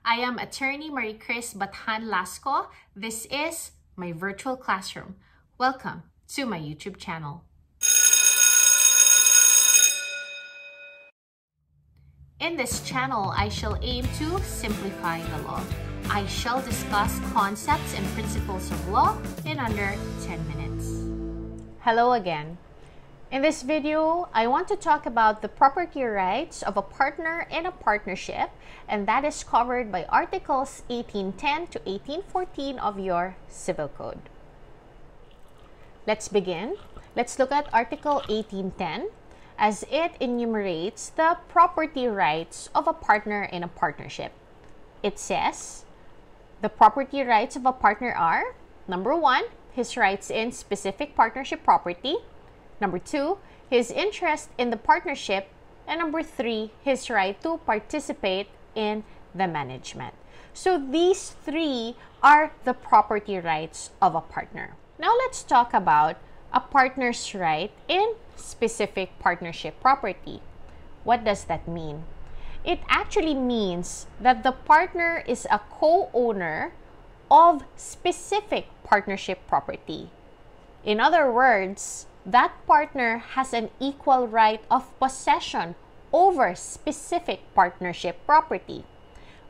I am attorney Marie-Chris Batha-lasco. This is my virtual classroom. Welcome to my YouTube channel. In this channel, I shall aim to simplify the law. I shall discuss concepts and principles of law in under 10 minutes. Hello again. In this video, I want to talk about the property rights of a partner in a partnership, and that is covered by Articles 1810 to 1814 of your Civil Code. Let's begin. Let's look at Article 1810 as it enumerates the property rights of a partner in a partnership. It says, the property rights of a partner are, number 1, his rights in specific partnership property. Number 2, his interest in the partnership. And number 3, his right to participate in the management. So these 3 are the property rights of a partner. Now let's talk about a partner's right in specific partnership property. What does that mean? It actually means that the partner is a co-owner of specific partnership property. In other words, that partner has an equal right of possession over specific partnership property.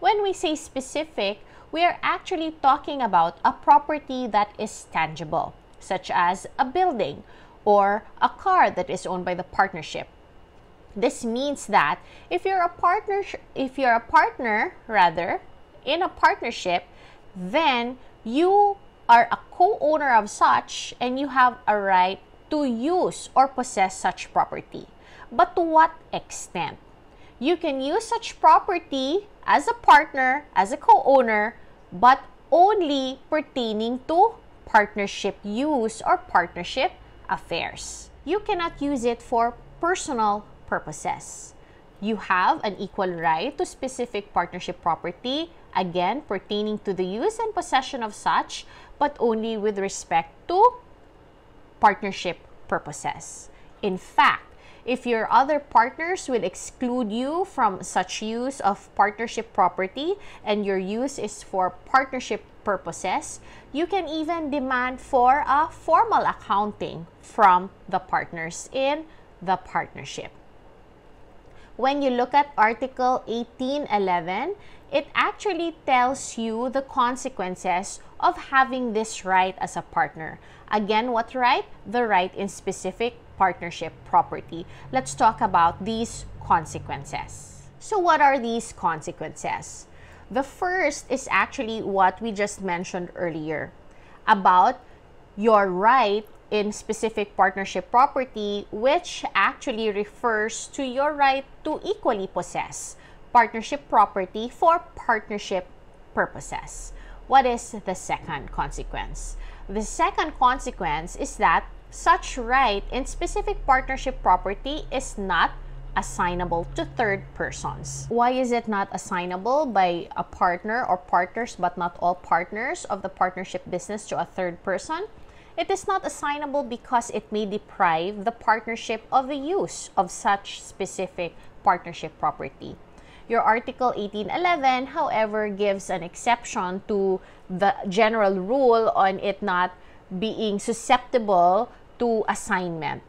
When we say specific, we are actually talking about a property that is tangible, such as a building or a car that is owned by the partnership. This means that if you're a partner in a partnership, then you are a co-owner of such and you have a right to use or possess such property. But to what extent? You can use such property as a partner, as a co-owner, but only pertaining to partnership use or partnership affairs. You cannot use it for personal purposes. You have an equal right to specific partnership property, again pertaining to the use and possession of such, but only with respect to partnership purposes. In fact, if your other partners will exclude you from such use of partnership property and your use is for partnership purposes, you can even demand for a formal accounting from the partners in the partnership. When you look at Article 1811, it actually tells you the consequences of having this right as a partner. Again, what right? The right in specific partnership property. Let's talk about these consequences. So what are these consequences? The first is actually what we just mentioned earlier about your right in specific partnership property, which actually refers to your right to equally possess partnership property for partnership purposes. What is the second consequence? The second consequence is that such right in specific partnership property is not assignable to third persons. Why is it not assignable by a partner or partners, but not all partners of the partnership business, to a third person? It is not assignable because it may deprive the partnership of the use of such specific partnership property. Your Article 1811, however, gives an exception to the general rule on it not being susceptible to assignment.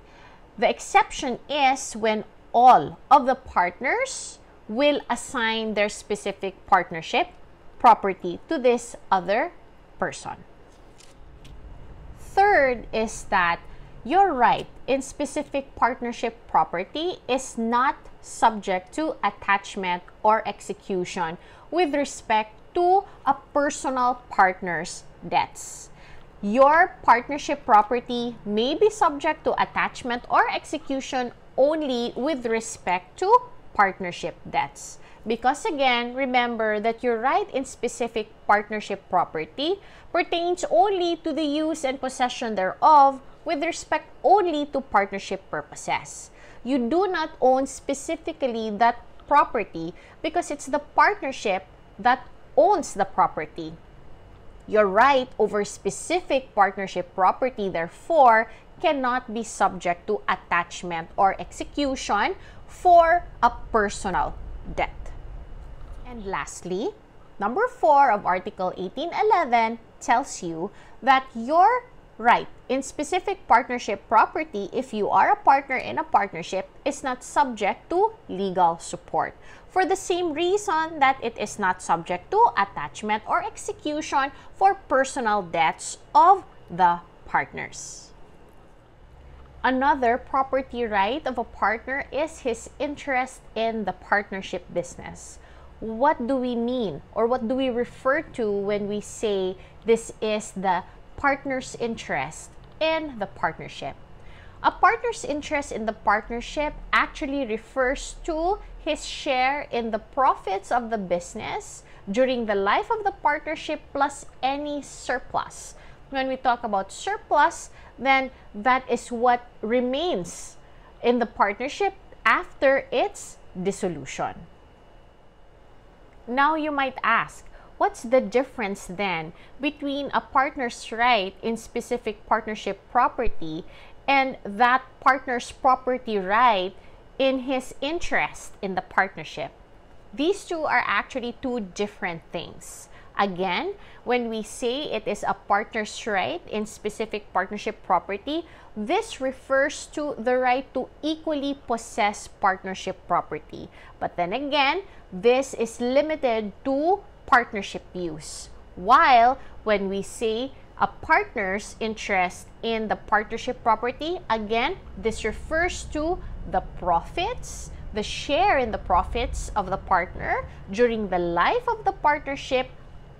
The exception is when all of the partners will assign their specific partnership property to this other person. Third is that your right in specific partnership property is not subject to attachment or execution with respect to a personal partner's debts. Your partnership property may be subject to attachment or execution only with respect to partnership debts. Because again, remember that your right in specific partnership property pertains only to the use and possession thereof with respect only to partnership purposes. You do not own specifically that property because it's the partnership that owns the property. Your right over specific partnership property, therefore, cannot be subject to attachment or execution for a personal debt. And lastly, Number 4 of Article 1811 tells you that your right in specific partnership property, if you are a partner in a partnership, is not subject to legal support, for the same reason that it is not subject to attachment or execution for personal debts of the partners. Another property right of a partner is his interest in the partnership business. What do we mean, or what do we refer to when we say this is the partner's interest in the partnership? A partner's interest in the partnership actually refers to his share in the profits of the business during the life of the partnership plus any surplus. When we talk about surplus, then that is what remains in the partnership after its dissolution. Now you might ask, what's the difference then between a partner's right in specific partnership property and that partner's property right in his interest in the partnership? These two are actually two different things. Again, when we say it is a partner's right in specific partnership property, this refers to the right to equally possess partnership property. But then again, this is limited to partnership use. While when we say a partner's interest in the partnership property, again, this refers to the profits, the share in the profits of the partner during the life of the partnership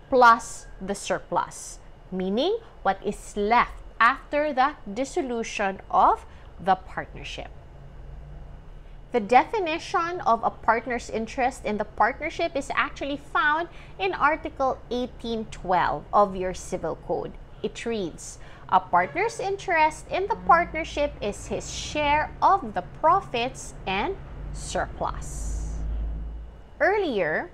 plus the surplus, meaning what is left after the dissolution of the partnership. The definition of a partner's interest in the partnership is actually found in Article 1812 of your Civil Code. It reads, a partner's interest in the partnership is his share of the profits and surplus. Earlier,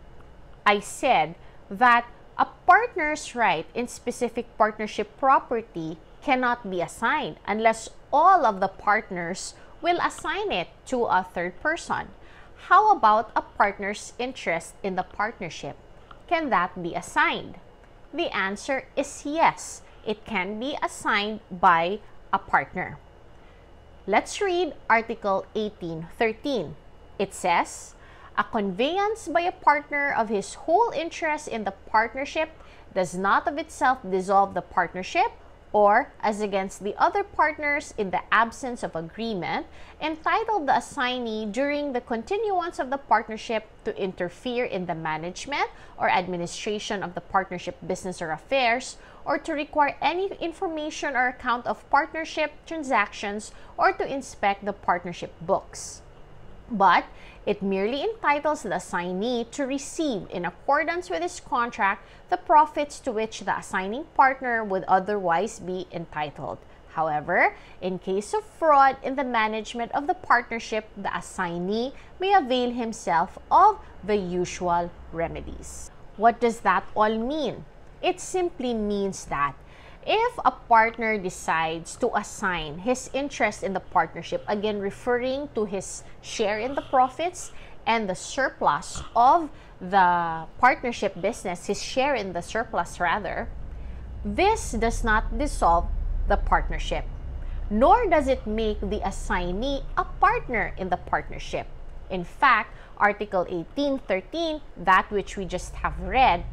I said that a partner's right in specific partnership property cannot be assigned unless all of the partners will assign it to a third person. How about a partner's interest in the partnership? Can that be assigned? The answer is yes. It can be assigned by a partner. Let's read Article 1813. It says, a conveyance by a partner of his whole interest in the partnership does not of itself dissolve the partnership, or, as against the other partners in the absence of agreement, entitle the assignee during the continuance of the partnership to interfere in the management or administration of the partnership business or affairs, or to require any information or account of partnership transactions, or to inspect the partnership books. But it merely entitles the assignee to receive, in accordance with his contract, the profits to which the assigning partner would otherwise be entitled. However, in case of fraud in the management of the partnership, the assignee may avail himself of the usual remedies. What does that all mean? It simply means that if a partner decides to assign his interest in the partnership, again referring to his share in the profits and the surplus of the partnership business, his share in the surplus rather, this does not dissolve the partnership, nor does it make the assignee a partner in the partnership. In fact, Article 1813, that which we just have read,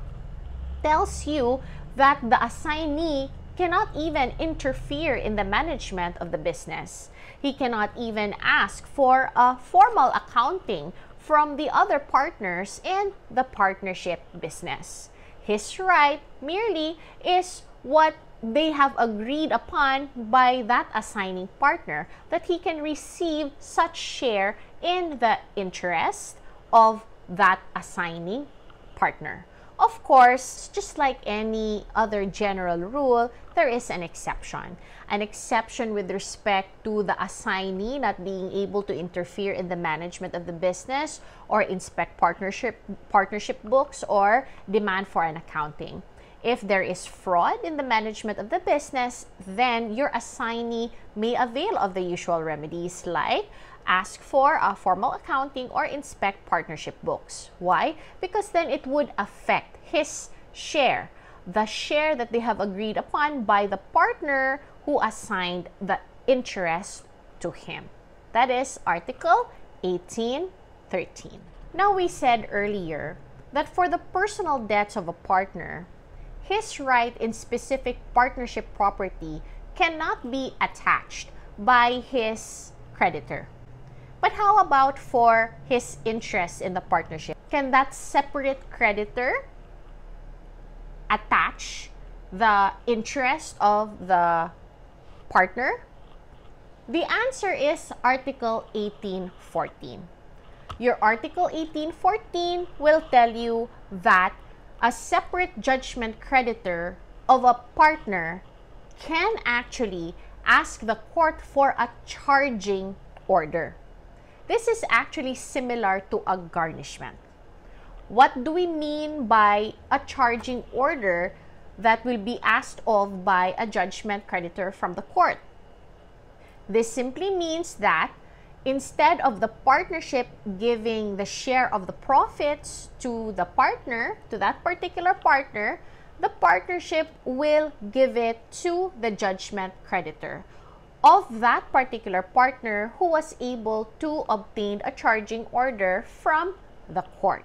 tells you that the assignee cannot even interfere in the management of the business. He cannot even ask for a formal accounting from the other partners in the partnership business. His right merely is what they have agreed upon by that assigning partner, that he can receive such share in the interest of that assigning partner. Of course, just like any other general rule, there is an exception. An exception with respect to the assignee not being able to interfere in the management of the business or inspect partnership books or demand for an accounting. If there is fraud in the management of the business, then your assignee may avail of the usual remedies like ask for a formal accounting or inspect partnership books. Why? Because then it would affect his share, the share that they have agreed upon by the partner who assigned the interest to him. That is Article 1813. Now, we said earlier that for the personal debts of a partner, his right in specific partnership property cannot be attached by his creditor. But how about for his interest in the partnership? Can that separate creditor attach the interest of the partner? The answer is Article 1814. Your Article 1814 will tell you that a separate judgment creditor of a partner can actually ask the court for a charging order. This is actually similar to a garnishment. What do we mean by a charging order that will be asked of by a judgment creditor from the court? This simply means that instead of the partnership giving the share of the profits to the partner, to that particular partner, the partnership will give it to the judgment creditor of that particular partner who was able to obtain a charging order from the court.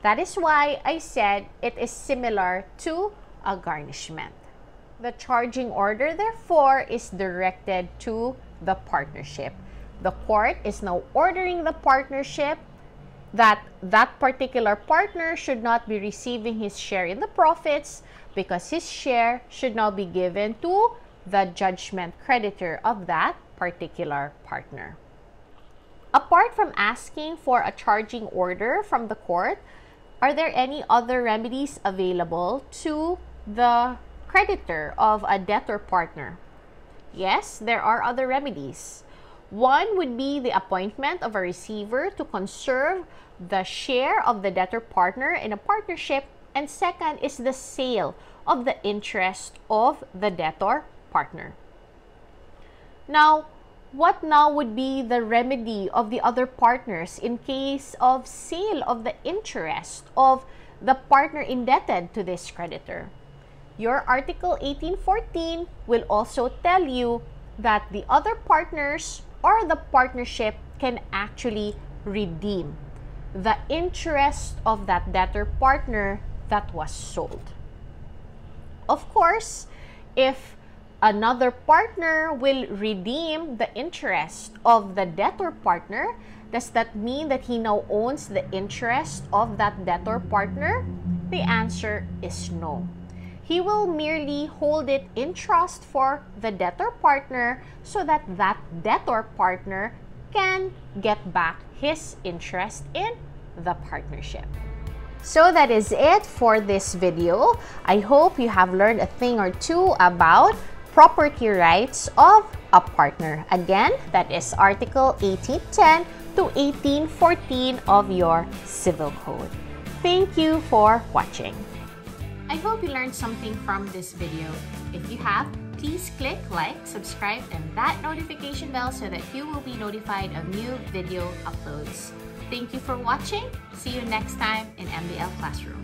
That is why I said it is similar to a garnishment. The charging order, therefore, is directed to the partnership. The court is now ordering the partnership that that particular partner should not be receiving his share in the profits because his share should now be given to the judgment creditor of that particular partner. Apart from asking for a charging order from the court, are there any other remedies available to the creditor of a debtor partner? Yes, there are other remedies. One would be the appointment of a receiver to conserve the share of the debtor partner in a partnership, and second is the sale of the interest of the debtor partner. Now, what now would be the remedy of the other partners in case of sale of the interest of the partner indebted to this creditor? Your Article 1814 will also tell you that the other partners or the partnership can actually redeem the interest of that debtor partner that was sold. Of course, if another partner will redeem the interest of the debtor partner, does that mean that he now owns the interest of that debtor partner? The answer is no. He will merely hold it in trust for the debtor partner so that that debtor partner can get back his interest in the partnership. So that is it for this video. I hope you have learned a thing or two about property rights of a partner. Again, that is Article 1810 to 1814 of your Civil Code. Thank you for watching. I hope you learned something from this video. If you have, please click like, subscribe, and that notification bell so that you will be notified of new video uploads. Thank you for watching. See you next time in MBL Classroom.